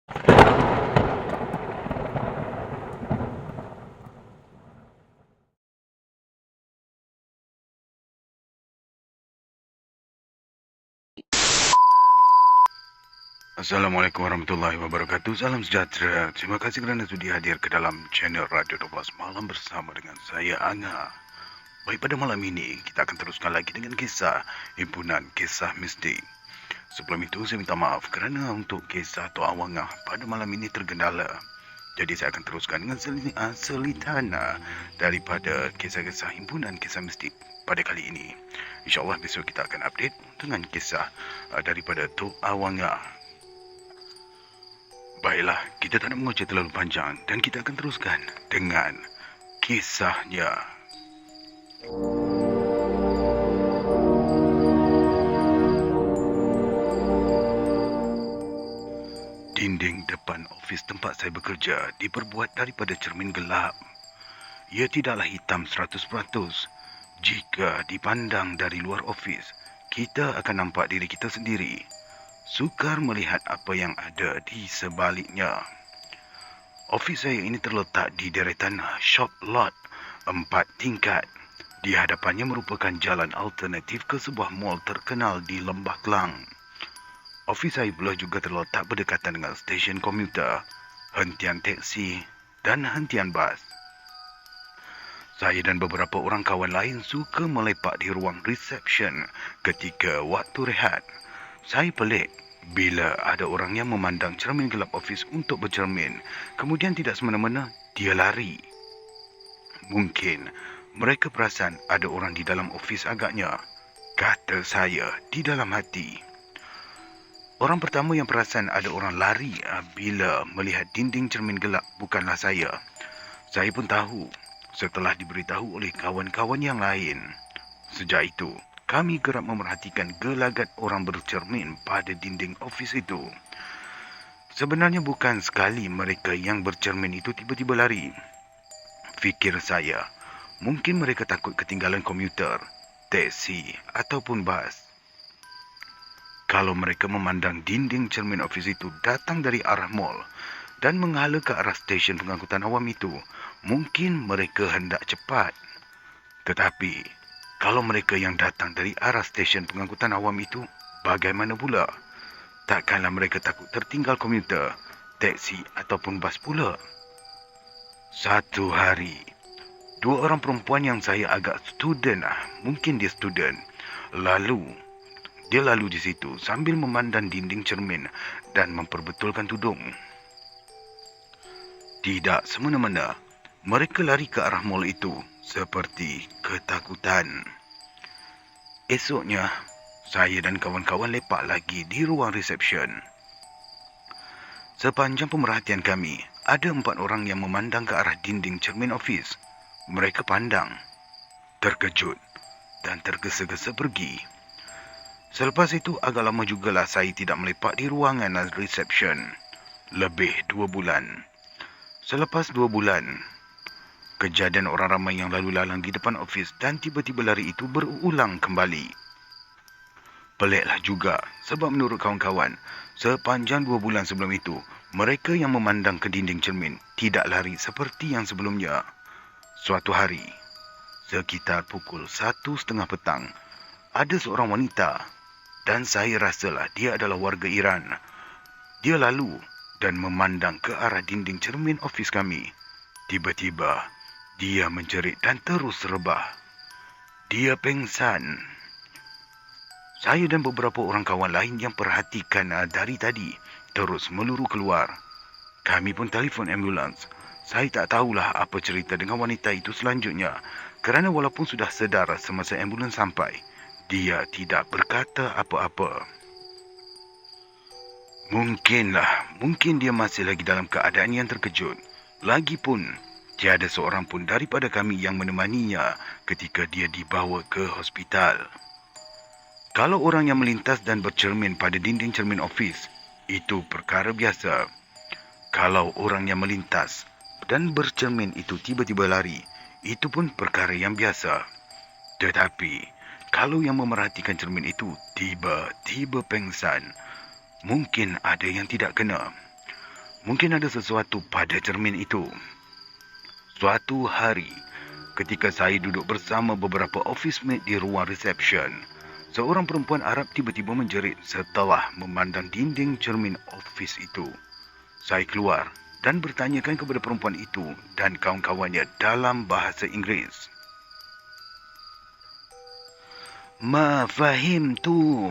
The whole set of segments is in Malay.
Assalamualaikum warahmatullahi wabarakatuh. Salam sejahtera. Terima kasih kerana sudi hadir ke dalam channel Radio 12 Malam bersama dengan saya, Anga. Baik, pada malam ini kita akan teruskan lagi dengan kisah himpunan kisah mistik. Sebelum itu saya minta maaf kerana untuk kisah Tok Awangah pada malam ini tergendala. Jadi saya akan teruskan dengan selitana daripada kisah-kisah himpunan kisah mistik pada kali ini. InsyaAllah besok kita akan update dengan kisah daripada Tok Awangah. Baiklah, kita tak nak mengoceh terlalu panjang dan kita akan teruskan dengan kisahnya. Dinding depan ofis tempat saya bekerja diperbuat daripada cermin gelap. Ia tidaklah hitam 100%. Jika dipandang dari luar ofis, kita akan nampak diri kita sendiri. Sukar melihat apa yang ada di sebaliknya. Ofis saya ini terletak di deretan shop lot 4 tingkat. Di hadapannya merupakan jalan alternatif ke sebuah mall terkenal di Lembah Kelang. Ofis saya pula juga terletak berdekatan dengan stesen komuter, hentian teksi dan hentian bas. Saya dan beberapa orang kawan lain suka melepak di ruang reception ketika waktu rehat. Saya pelik bila ada orang yang memandang cermin gelap ofis untuk bercermin, kemudian tidak semena-mena dia lari. Mungkin mereka perasan ada orang di dalam ofis agaknya, kata saya di dalam hati. Orang pertama yang perasan ada orang lari bila melihat dinding cermin gelap bukanlah saya. Saya pun tahu setelah diberitahu oleh kawan-kawan yang lain. Sejak itu, kami kerap memerhatikan gelagat orang bercermin pada dinding ofis itu. Sebenarnya bukan sekali mereka yang bercermin itu tiba-tiba lari. Fikir saya, mungkin mereka takut ketinggalan komuter, teksi ataupun bas. Kalau mereka memandang dinding cermin ofis itu datang dari arah mall dan menghala ke arah stesen pengangkutan awam itu, mungkin mereka hendak cepat. Tetapi, kalau mereka yang datang dari arah stesen pengangkutan awam itu, bagaimana pula? Takkanlah mereka takut tertinggal komuter, teksi ataupun bas pula. Satu hari, dua orang perempuan yang saya agak student mungkin dia student, dia lalu di situ sambil memandang dinding cermin dan memperbetulkan tudung. Tidak semena-mena, mereka lari ke arah mall itu seperti ketakutan. Esoknya, saya dan kawan-kawan lepak lagi di ruang reception. Sepanjang pemerhatian kami, ada 4 orang yang memandang ke arah dinding cermin ofis. Mereka pandang, terkejut dan tergesa-gesa pergi. Selepas itu, agak lama jugalah saya tidak melepak di ruangan reception. Lebih 2 bulan. Selepas 2 bulan, kejadian orang ramai yang lalu lalang di depan ofis dan tiba-tiba lari itu berulang kembali. Peliklah juga sebab menurut kawan-kawan, sepanjang 2 bulan sebelum itu, mereka yang memandang ke dinding cermin tidak lari seperti yang sebelumnya. Suatu hari, sekitar pukul 1:30 petang, ada seorang wanita dan saya rasalah dia adalah warga Iran. Dia lalu dan memandang ke arah dinding cermin ofis kami. Tiba-tiba, dia menjerit dan terus rebah. Dia pengsan. Saya dan beberapa orang kawan lain yang perhatikan dari tadi terus meluru keluar. Kami pun telefon ambulans. Saya tak tahulah apa cerita dengan wanita itu selanjutnya kerana walaupun sudah sedar semasa ambulans sampai, dia tidak berkata apa-apa. Mungkin dia masih lagi dalam keadaan yang terkejut. Lagipun, tiada seorang pun daripada kami yang menemaninya ketika dia dibawa ke hospital. Kalau orang yang melintas dan bercermin pada dinding cermin ofis, itu perkara biasa. Kalau orang yang melintas dan bercermin itu tiba-tiba lari, itu pun perkara yang biasa. Tetapi, kalau yang memerhatikan cermin itu tiba-tiba pengsan, mungkin ada yang tidak kena. Mungkin ada sesuatu pada cermin itu. Suatu hari, ketika saya duduk bersama beberapa office mate di ruang reception, seorang perempuan Arab tiba-tiba menjerit setelah memandang dinding cermin office itu. Saya keluar dan bertanyakan kepada perempuan itu dan kawan-kawannya dalam bahasa Inggeris. Ma fahim tu.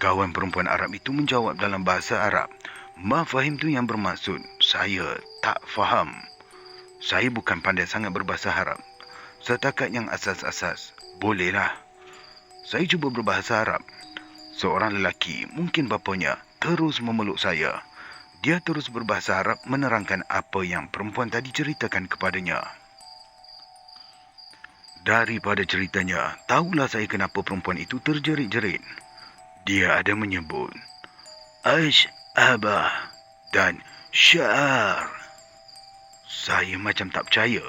Kawan perempuan Arab itu menjawab dalam bahasa Arab. Ma fahim tu yang bermaksud, saya tak faham. Saya bukan pandai sangat berbahasa Arab. Setakat yang asas-asas, bolehlah. Saya cuba berbahasa Arab. Seorang lelaki, mungkin bapanya, terus memeluk saya. Dia terus berbahasa Arab menerangkan apa yang perempuan tadi ceritakan kepadanya. Daripada ceritanya, tahulah saya kenapa perempuan itu terjerit-jerit. Dia ada menyebut Abah dan Syar. Saya macam tak percaya.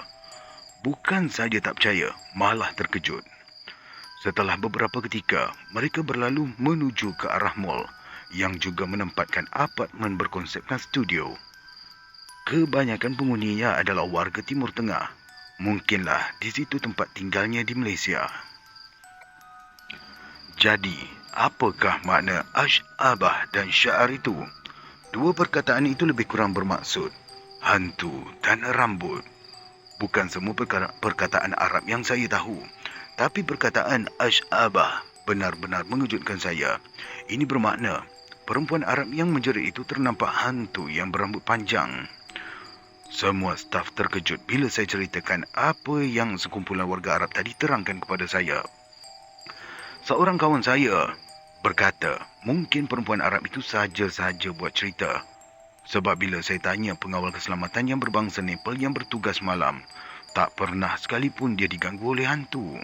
Bukan saja tak percaya, malah terkejut. Setelah beberapa ketika, mereka berlalu menuju ke arah mall yang juga menempatkan apartmen berkonsepkan studio. Kebanyakan penghuninya adalah warga Timur Tengah. Mungkinlah di situ tempat tinggalnya di Malaysia. Jadi, apakah makna Abah dan Syar itu? Dua perkataan itu lebih kurang bermaksud hantu dan rambut. Bukan semua perkataan Arab yang saya tahu, tapi perkataan Abah benar-benar mengejutkan saya. Ini bermakna perempuan Arab yang menjerit itu ternampak hantu yang berambut panjang. Semua staf terkejut bila saya ceritakan apa yang sekumpulan warga Arab tadi terangkan kepada saya. Seorang kawan saya berkata, mungkin perempuan Arab itu saja-saja buat cerita. Sebab bila saya tanya pengawal keselamatan yang berbangsa Nepal yang bertugas malam, tak pernah sekalipun dia diganggu oleh hantu.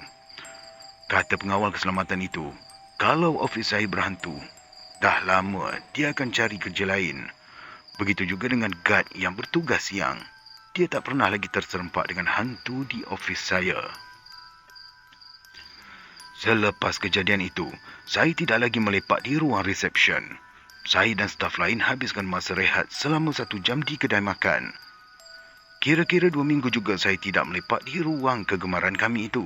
Kata pengawal keselamatan itu, kalau ofis saya berhantu, dah lama dia akan cari kerja lain. Begitu juga dengan guard yang bertugas siang. Dia tak pernah lagi terserempak dengan hantu di ofis saya. Selepas kejadian itu, saya tidak lagi melepak di ruang reception. Saya dan staf lain habiskan masa rehat selama 1 jam di kedai makan. Kira-kira 2 minggu juga saya tidak melepak di ruang kegemaran kami itu.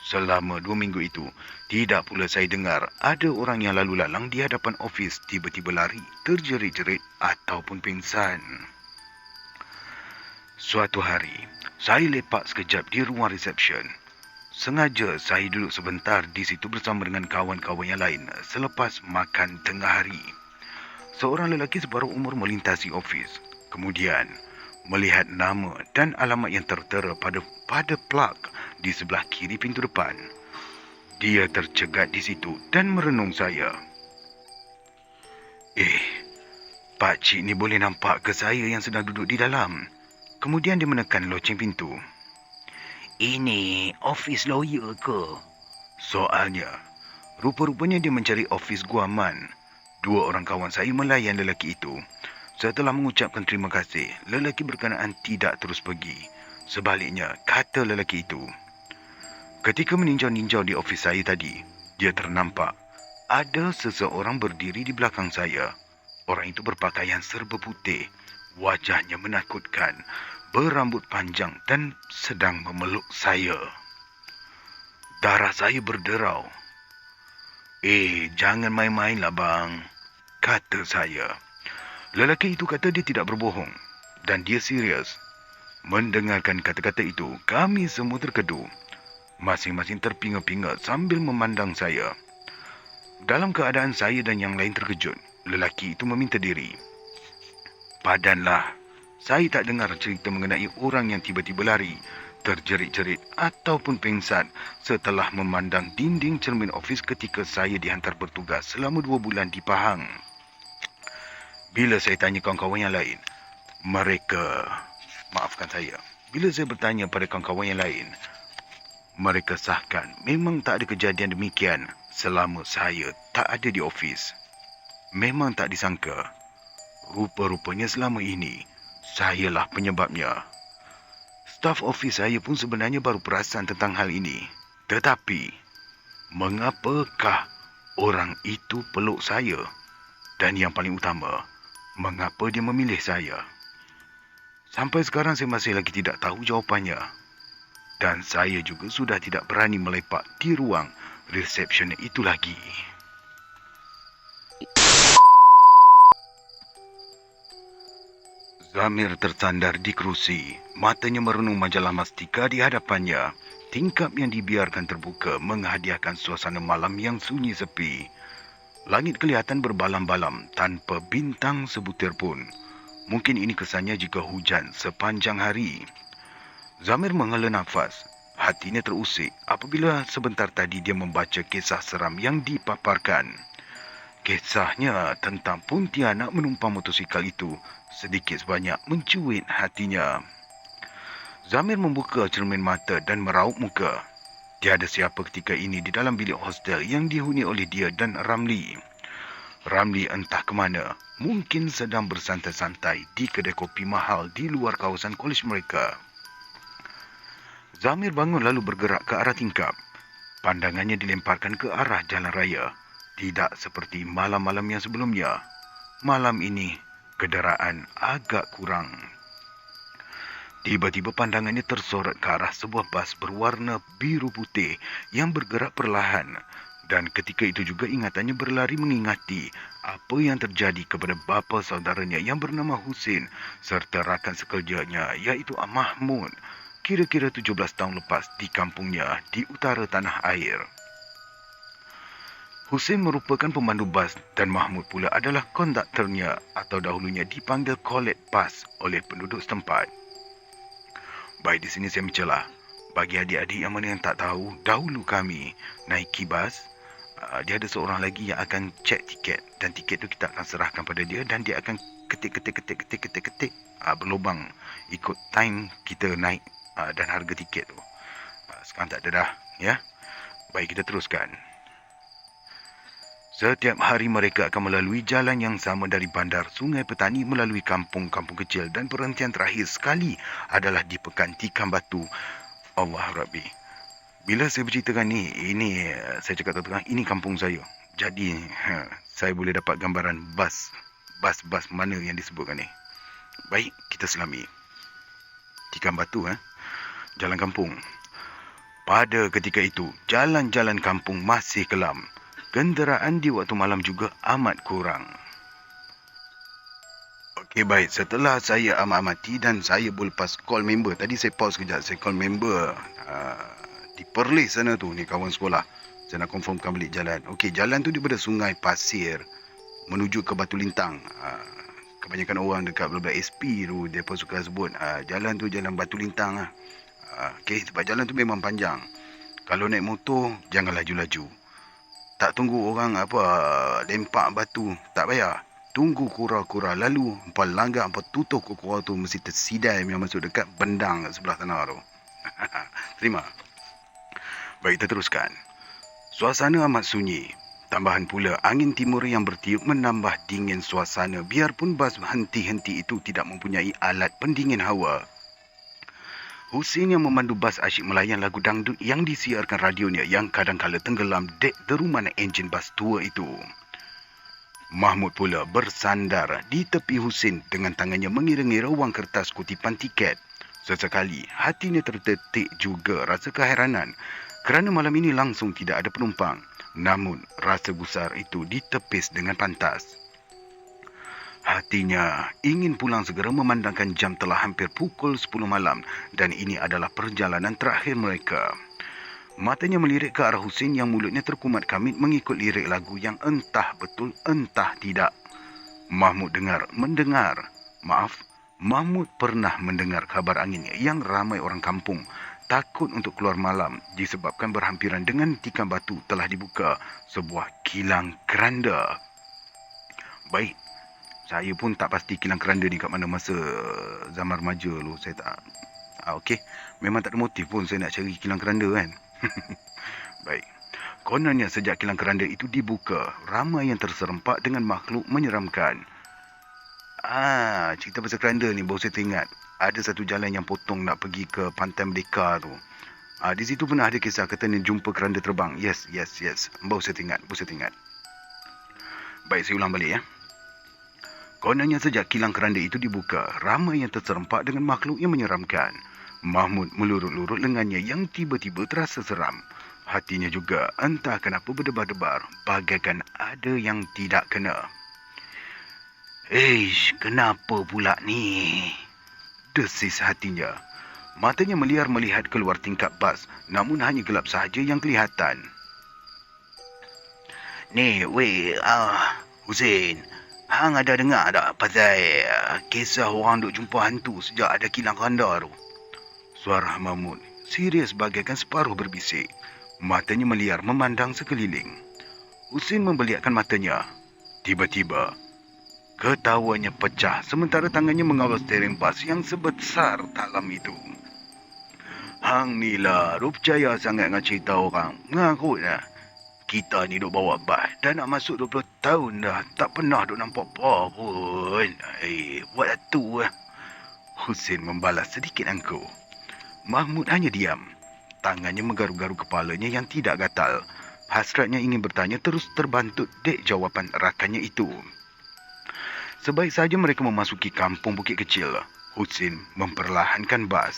Selama 2 minggu itu, tidak pula saya dengar ada orang yang lalu lalang di hadapan ofis tiba-tiba lari, terjerit-jerit ataupun pingsan. Suatu hari, saya lepak sekejap di ruang reception. Sengaja saya duduk sebentar di situ bersama dengan kawan-kawan yang lain selepas makan tengah hari. Seorang lelaki separuh umur melintasi ofis. Kemudian, melihat nama dan alamat yang tertera pada plak di sebelah kiri pintu depan. Dia tercegat di situ dan merenung saya. Pakcik ni boleh nampak ke saya yang sedang duduk di dalam? Kemudian dia menekan loceng pintu. Ini ofis lawyer ke? Soalnya, rupa-rupanya dia mencari ofis guaman. 2 orang kawan saya melayan lelaki itu. Setelah mengucapkan terima kasih, lelaki berkenaan tidak terus pergi. Sebaliknya, kata lelaki itu, ketika meninjau-ninjau di ofis saya tadi, dia ternampak ada seseorang berdiri di belakang saya. Orang itu berpakaian serba putih, wajahnya menakutkan, berambut panjang dan sedang memeluk saya. Darah saya berderau. Jangan main-mainlah bang, kata saya. Lelaki itu kata dia tidak berbohong dan dia serius. Mendengarkan kata-kata itu, kami semua terkedu. Masing-masing terpinga-pinga sambil memandang saya. Dalam keadaan saya dan yang lain terkejut, lelaki itu meminta diri. Padanlah. Saya tak dengar cerita mengenai orang yang tiba-tiba lari, terjerit-jerit ataupun pingsan setelah memandang dinding cermin ofis ketika saya dihantar bertugas selama 2 bulan di Pahang. Bila saya tanya kawan-kawan yang lain, Bila saya bertanya pada kawan-kawan yang lain, mereka sahkan memang tak ada kejadian demikian selama saya tak ada di ofis. Memang tak disangka, rupa-rupanya selama ini, sayalah penyebabnya. Staf ofis saya pun sebenarnya baru perasan tentang hal ini. Tetapi, mengapakah orang itu peluk saya? Dan yang paling utama, Mengapa dia memilih saya? Sampai sekarang saya masih lagi tidak tahu jawapannya. Dan saya juga sudah tidak berani melepak di ruang resepsioner itu lagi. Zamir tersandar di kerusi. Matanya merenung majalah Mastika di hadapannya. Tingkap yang dibiarkan terbuka menghadiahkan suasana malam yang sunyi sepi. Langit kelihatan berbalam-balam tanpa bintang sebutir pun. Mungkin ini kesannya jika hujan sepanjang hari. Zamir menghela nafas. Hatinya terusik apabila sebentar tadi dia membaca kisah seram yang dipaparkan. Kisahnya tentang Pontianak menumpang motosikal itu sedikit sebanyak mencuit hatinya. Zamir membuka cermin mata dan meraup muka. Tiada siapa ketika ini di dalam bilik hostel yang dihuni oleh dia dan Ramli. Ramli entah ke mana, mungkin sedang bersantai-santai di kedai kopi mahal di luar kawasan kolej mereka. Zamir bangun lalu bergerak ke arah tingkap. Pandangannya dilemparkan ke arah jalan raya. Tidak seperti malam-malam yang sebelumnya. Malam ini, kenderaan agak kurang. Tiba-tiba pandangannya tersorot ke arah sebuah bas berwarna biru putih yang bergerak perlahan. Dan ketika itu juga ingatannya berlari mengingati apa yang terjadi kepada bapa saudaranya yang bernama Husin serta rakan sekerjanya iaitu Mahmud. Kira-kira 17 tahun lepas di kampungnya di utara tanah air. Husin merupakan pemandu bas dan Mahmud pula adalah konduktornya atau dahulunya dipanggil Kolet Bas oleh penduduk setempat. Baik, di sini saya mencelah. Bagi adik-adik yang mana yang tak tahu, dahulu kami naiki bas, dia ada seorang lagi yang akan cek tiket dan tiket tu kita akan serahkan pada dia dan dia akan ketik berlubang ikut time kita naik dan harga tiket tu. Sekarang tak ada dah, ya. Baik, kita teruskan. Setiap hari mereka akan melalui jalan yang sama dari bandar Sungai Petani melalui kampung-kampung kecil dan perhentian terakhir sekali adalah di Pekan Tikam Batu. Allah Rabbi. Bila saya berceritakan ini saya cakap terang, ini kampung saya. Jadi saya boleh dapat gambaran bas mana yang disebutkan ni. Baik, kita selami. Tikam Batu, jalan kampung. Pada ketika itu, jalan-jalan kampung masih kelam. Kenderaan di waktu malam juga amat kurang. Okey, baik. Setelah saya amati dan saya lepas call member. Tadi saya pause sekejap. Saya call member di Perlis sana tu, ni kawan sekolah. Saya nak confirmkan balik jalan. Okey, jalan tu daripada Sungai Pasir menuju ke Batu Lintang. Kebanyakan orang dekat belah SP tu, mereka suka sebut jalan tu jalan Batu Lintang. Okey, sebab jalan tu memang panjang. Kalau naik motor, jangan laju-laju. Tak tunggu orang lempak batu, tak payah. Tunggu kura-kura lalu, hampa langgar, hampa tutup kura tu mesti tersidai yang masuk dekat bendang kat sebelah sana tu. Terima. Baik, kita teruskan. Suasana amat sunyi. Tambahan pula, angin timur yang bertiup menambah dingin suasana biarpun bas henti-henti itu tidak mempunyai alat pendingin hawa. Husin yang memandu bas asyik melayan lagu dangdut yang disiarkan radionya yang kadang-kala tenggelam dek deruman enjin bas tua itu. Mahmud pula bersandar di tepi Husin dengan tangannya mengira-ngira wang kertas kutipan tiket. Sesekali hatinya terdetik juga rasa keheranan kerana malam ini langsung tidak ada penumpang. Namun rasa gusar itu ditepis dengan pantas. Hatinya ingin pulang segera memandangkan jam telah hampir pukul 10 malam dan ini adalah perjalanan terakhir mereka. Matanya melirik ke arah Husin yang mulutnya terkumat kamit mengikut lirik lagu yang entah betul entah tidak. Mahmud Mahmud pernah mendengar kabar angin yang ramai orang kampung takut untuk keluar malam disebabkan berhampiran dengan tikam batu telah dibuka sebuah kilang keranda. Baik, saya pun tak pasti kilang keranda ni kat mana masa zaman remaja dulu. Saya tak... okey. Memang tak ada motif pun saya nak cari kilang keranda kan. Baik. Kononnya sejak kilang keranda itu dibuka, ramai yang terserempak dengan makhluk menyeramkan. Cerita pasal keranda ni baru saya teringat. Ada satu jalan yang potong nak pergi ke Pantai Merdeka tu. Di situ pernah ada kisah katanya jumpa keranda terbang. Yes. Baru saya teringat. Baik, saya ulang balik ya. Kononnya sejak kilang keranda itu dibuka, ramai yang terserempak dengan makhluk yang menyeramkan. Mahmud melurut-lurut lengannya yang tiba-tiba terasa seram. Hatinya juga entah kenapa berdebar-debar, bagaikan ada yang tidak kena. Kenapa pula ni? Desis hatinya. Matanya meliar melihat keluar tingkap bas, namun hanya gelap sahaja yang kelihatan. Ni, Hussein, hang ada dengar tak pasal kisah orang duk jumpa hantu sejak ada kilang keranda tu? Suara Mahmud serius bagaikan separuh berbisik. Matanya meliar memandang sekeliling. Hussein membeliakkan matanya. Tiba-tiba, ketawanya pecah sementara tangannya mengawal steering bas yang sebesar talam itu. Hang ni lah, duk percaya sangat dengan cerita orang. Mengarut lah. Kita ni duk bawa bas dah nak masuk 20 tahun dah. Tak pernah duk nampak apa pun. Buat tu lah. Hussein membalas sedikit angkuh. Mahmud hanya diam. Tangannya menggaru-garu kepalanya yang tidak gatal. Hasratnya ingin bertanya terus terbantut dek jawapan rakannya itu. Sebaik saja mereka memasuki kampung Bukit Kecil, Hussein memperlahankan bas.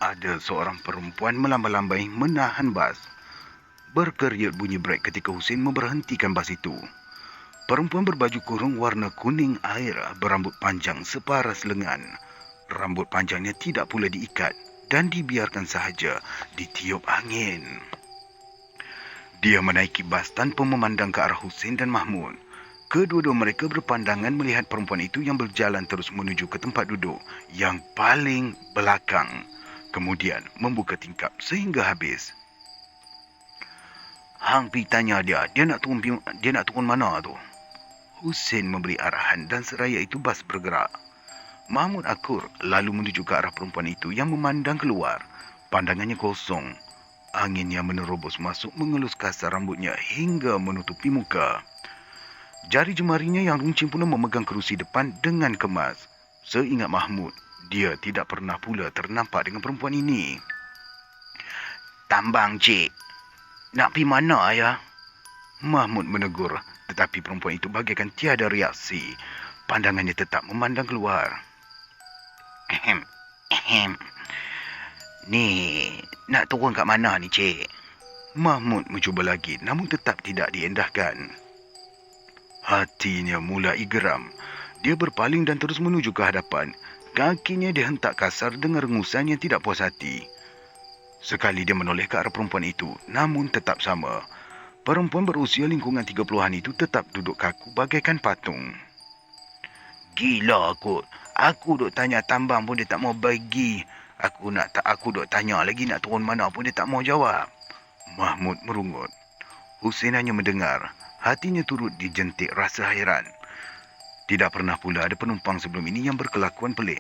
Ada seorang perempuan melambai-lambai menahan bas. Berkeriut bunyi brek ketika Hussein memberhentikan bas itu. Perempuan berbaju kurung warna kuning air berambut panjang separas lengan. Rambut panjangnya tidak pula diikat dan dibiarkan sahaja ditiup angin. Dia menaiki bas tanpa memandang ke arah Hussein dan Mahmud. Kedua-dua mereka berpandangan melihat perempuan itu yang berjalan terus menuju ke tempat duduk yang paling belakang. Kemudian membuka tingkap sehingga habis. Hang pergi tanya dia nak turun mana tu? Hussein memberi arahan dan seraya itu bas bergerak. Mahmud akur lalu menuju ke arah perempuan itu yang memandang keluar. Pandangannya kosong. Angin yang menerobos masuk mengelus kasar rambutnya hingga menutupi muka. Jari jemarinya yang runcing pula memegang kerusi depan dengan kemas. Seingat Mahmud, dia tidak pernah pula ternampak dengan perempuan ini. Tambang, cik. Nak pergi mana, ayah? Mahmud menegur, tetapi perempuan itu bagaikan tiada reaksi. Pandangannya tetap memandang keluar. Ni, nak turun kat mana ni, cik? Mahmud mencuba lagi, namun tetap tidak diendahkan. Hatinya mulai geram. Dia berpaling dan terus menuju ke hadapan. Kakinya dihentak kasar dengan rengusan yang tidak puas hati. Sekali dia menoleh ke arah perempuan itu, namun tetap sama. Perempuan berusia lingkungan 30-an itu tetap duduk kaku bagaikan patung. Gila kot. Aku duk tanya tambang pun dia tak mau bagi. Aku duk tanya lagi nak turun mana pun dia tak mau jawab. Mahmud merungut. Hussein hanya mendengar. Hatinya turut dijentik rasa hairan. Tidak pernah pula ada penumpang sebelum ini yang berkelakuan pelik.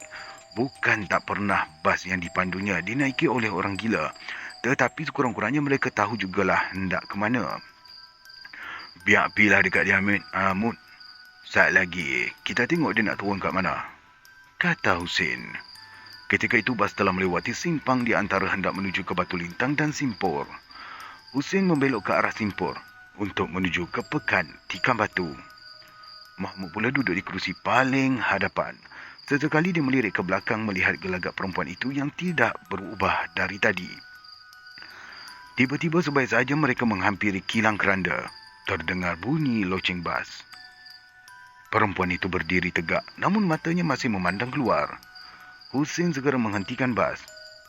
Bukan tak pernah bas yang dipandunya dinaiki oleh orang gila. Tetapi sekurang-kurangnya mereka tahu jugalah hendak ke mana. Biar pilah dekat dia, Mud. Saat lagi, kita tengok dia nak turun kat mana. Kata Hussein. Ketika itu bas telah melewati simpang di antara hendak menuju ke Batu Lintang dan Simpur. Hussein membelok ke arah Simpur untuk menuju ke Pekan Tikam Batu. Mahmud pula duduk di kerusi paling hadapan. Sesekali dia melirik ke belakang melihat gelagak perempuan itu yang tidak berubah dari tadi. Tiba-tiba sebaik saja mereka menghampiri kilang keranda. Terdengar bunyi loceng bas. Perempuan itu berdiri tegak namun matanya masih memandang keluar. Hussein segera menghentikan bas.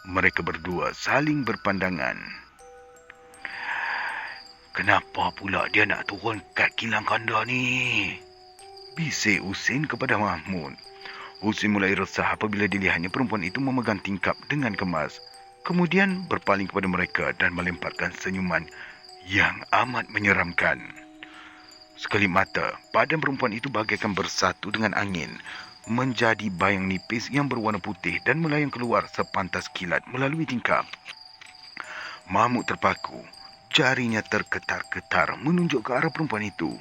Mereka berdua saling berpandangan. Kenapa pula dia nak turun kat kilang keranda ni? Bisik Hussein kepada Mahmud. Hussein mulai resah apabila dilihatnya perempuan itu memegang tingkap dengan kemas. Kemudian berpaling kepada mereka dan melemparkan senyuman yang amat menyeramkan. Sekelip mata, badan perempuan itu bagaikan bersatu dengan angin, menjadi bayang nipis yang berwarna putih dan melayang keluar sepantas kilat melalui tingkap. Mahmud terpaku. Jarinya terketar-ketar menunjuk ke arah perempuan itu.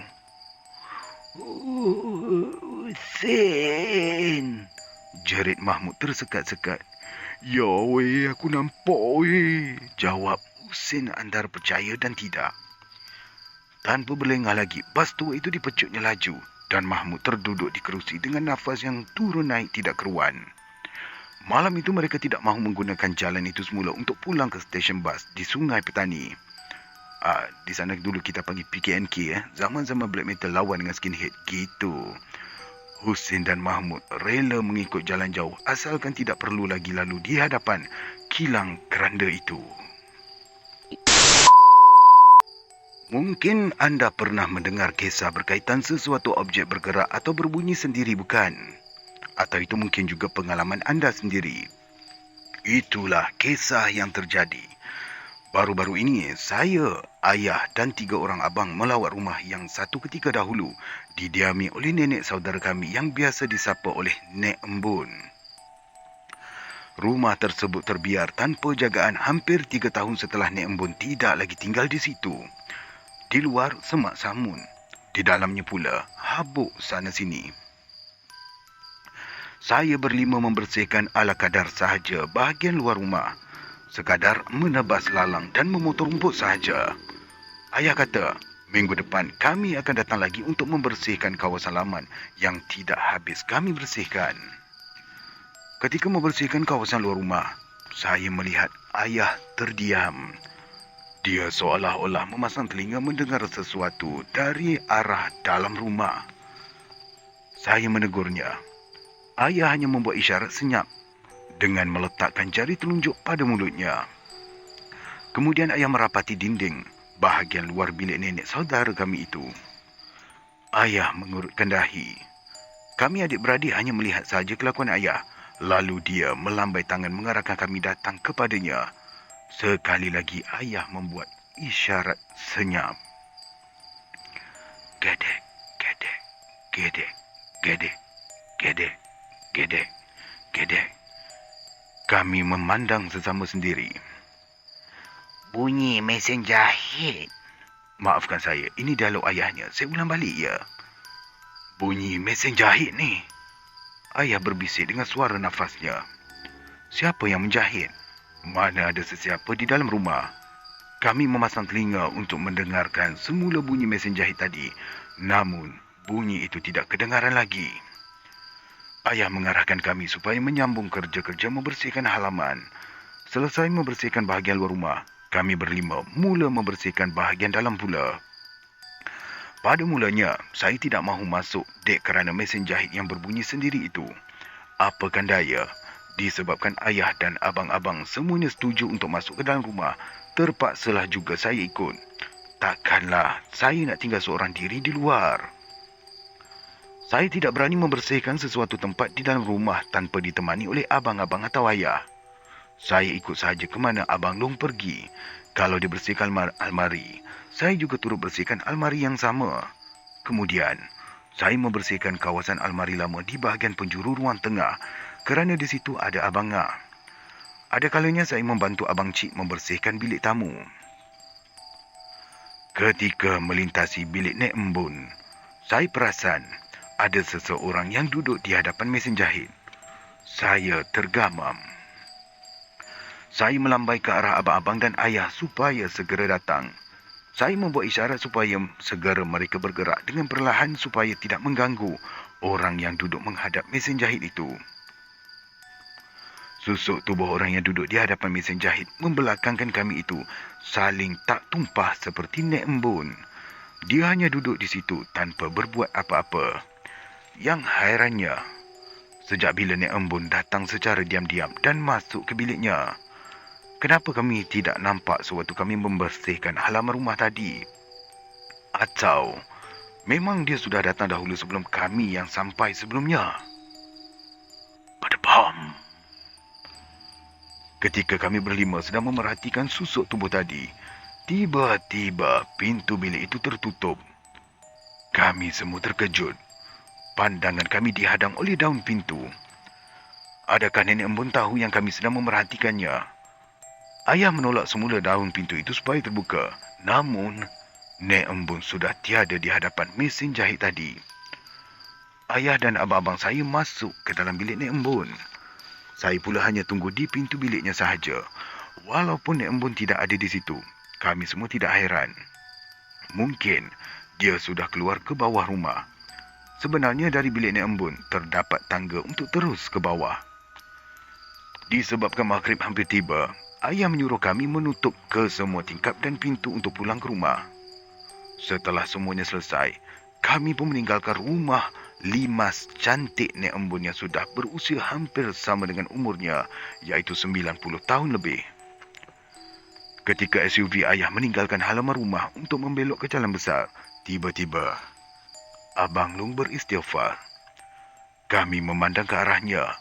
Hussein, jerit Mahmud tersekat-sekat. Ya weh, aku nampak weh, jawab Hussein antara percaya dan tidak. Tanpa berlengah lagi, bas tua itu dipecutnya laju dan Mahmud terduduk di kerusi dengan nafas yang turun naik tidak keruan. Malam itu mereka tidak mahu menggunakan jalan itu semula untuk pulang ke stesen bas di Sungai Petani. Di sana dulu kita panggil PKNK, zaman-zaman black metal lawan dengan skinhead gitu. Husin dan Mahmud rela mengikut jalan jauh asalkan tidak perlu lagi lalu di hadapan kilang keranda itu. Mungkin anda pernah mendengar kisah berkaitan sesuatu objek bergerak atau berbunyi sendiri, bukan? Atau itu mungkin juga pengalaman anda sendiri. Itulah kisah yang terjadi. Baru-baru ini, saya, ayah dan 3 orang abang melawat rumah yang satu ketika dahulu didiami oleh nenek saudara kami yang biasa disapa oleh Nek Embun. Rumah tersebut terbiar tanpa jagaan hampir 3 tahun setelah Nek Embun tidak lagi tinggal di situ. Di luar semak samun, di dalamnya pula habuk sana sini. Saya berlima membersihkan ala kadar sahaja bahagian luar rumah. Sekadar menebas lalang dan memotong rumput sahaja. Ayah kata, minggu depan kami akan datang lagi untuk membersihkan kawasan laman yang tidak habis kami bersihkan. Ketika membersihkan kawasan luar rumah, saya melihat ayah terdiam. Dia seolah-olah memasang telinga mendengar sesuatu dari arah dalam rumah. Saya menegurnya. Ayah hanya membuat isyarat senyap dengan meletakkan jari telunjuk pada mulutnya. Kemudian ayah merapati dinding bahagian luar bilik nenek saudara kami itu. Ayah mengurutkan dahi. Kami adik-beradik hanya melihat saja kelakuan ayah. Lalu dia melambai tangan mengarahkan kami datang kepadanya. Sekali lagi ayah membuat isyarat senyap. Gedek, gedek, gedek, gedek, gedek, gedek, gedek. Kami memandang sesama sendiri. Bunyi mesin jahit. Maafkan saya, ini dialog ayahnya. Saya ulang balik ya. Bunyi mesin jahit ni. Ayah berbisik dengan suara nafasnya. Siapa yang menjahit? Mana ada sesiapa di dalam rumah. Kami memasang telinga untuk mendengarkan semula bunyi mesin jahit tadi. Namun, bunyi itu tidak kedengaran lagi. Ayah mengarahkan kami supaya menyambung kerja-kerja membersihkan halaman. Selesai membersihkan bahagian luar rumah, kami berlima mula membersihkan bahagian dalam pula. Pada mulanya, saya tidak mahu masuk dek kerana mesin jahit yang berbunyi sendiri itu. Apakan daya, disebabkan ayah dan abang-abang semuanya setuju untuk masuk ke dalam rumah, terpaksalah juga saya ikut. Takkanlah saya nak tinggal seorang diri di luar. Saya tidak berani membersihkan sesuatu tempat di dalam rumah tanpa ditemani oleh abang-abang atau ayah. Saya ikut sahaja ke mana Abang Long pergi. Kalau dia bersihkan almari, saya juga turut bersihkan almari yang sama. Kemudian, saya membersihkan kawasan almari lama di bahagian penjuru ruang tengah kerana di situ ada Abang Ngah. Ada kalanya saya membantu Abang Cik membersihkan bilik tamu. Ketika melintasi bilik Nek Embun, saya perasan ada seseorang yang duduk di hadapan mesin jahit. Saya tergamam. Saya melambai ke arah abang-abang dan ayah supaya segera datang. Saya membuat isyarat supaya segera mereka bergerak dengan perlahan supaya tidak mengganggu orang yang duduk menghadap mesin jahit itu. Susuk tubuh orang yang duduk di hadapan mesin jahit membelakangkan kami itu saling tak tumpah seperti Nek Embun. Dia hanya duduk di situ tanpa berbuat apa-apa. Yang hairannya, sejak bila Nek Embun datang secara diam-diam dan masuk ke biliknya, kenapa kami tidak nampak sewaktu kami membersihkan halaman rumah tadi? Atau memang dia sudah datang dahulu sebelum kami yang sampai sebelumnya? Badabam! Ketika kami berlima sedang memerhatikan susuk tubuh tadi, tiba-tiba pintu bilik itu tertutup. Kami semua terkejut. Pandangan kami dihadang oleh daun pintu. Adakah Nenek Embun tahu yang kami sedang memerhatikannya? Ayah menolak semula daun pintu itu supaya terbuka. Namun, Nek Embun sudah tiada di hadapan mesin jahit tadi. Ayah dan abang-abang saya masuk ke dalam bilik Nek Embun. Saya pula hanya tunggu di pintu biliknya sahaja. Walaupun Nek Embun tidak ada di situ, kami semua tidak hairan. Mungkin dia sudah keluar ke bawah rumah. Sebenarnya dari bilik Nek Embun terdapat tangga untuk terus ke bawah. Disebabkan maghrib hampir tiba, ayah menyuruh kami menutup ke semua tingkap dan pintu untuk pulang ke rumah. Setelah semuanya selesai, kami pun meninggalkan rumah limas cantik Nek Embun yang sudah berusia hampir sama dengan umurnya, iaitu 90 tahun lebih. Ketika SUV ayah meninggalkan halaman rumah untuk membelok ke jalan besar, tiba-tiba Abang Long beristighfar. Kami memandang ke arahnya.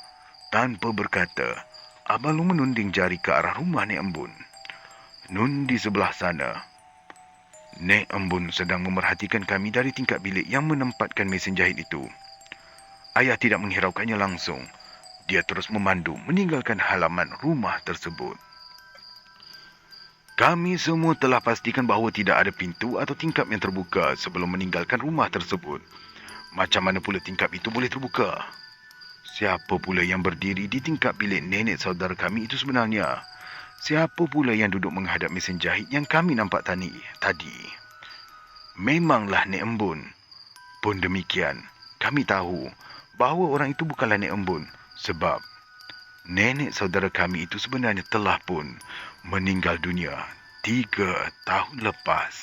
Tanpa berkata, Abang Long menunding jari ke arah rumah Nek Embun. Nun di sebelah sana, Nek Embun sedang memerhatikan kami dari tingkap bilik yang menempatkan mesin jahit itu. Ayah tidak menghiraukannya langsung. Dia terus memandu meninggalkan halaman rumah tersebut. Kami semua telah pastikan bahawa tidak ada pintu atau tingkap yang terbuka sebelum meninggalkan rumah tersebut. Macam mana pula tingkap itu boleh terbuka? Siapa pula yang berdiri di tingkap bilik nenek saudara kami itu sebenarnya? Siapa pula yang duduk menghadap mesin jahit yang kami nampak tadi? Memanglah Nek Embun. Pun demikian, kami tahu bahawa orang itu bukanlah Nek Embun sebab nenek saudara kami itu sebenarnya telah pun meninggal dunia 3 tahun lepas.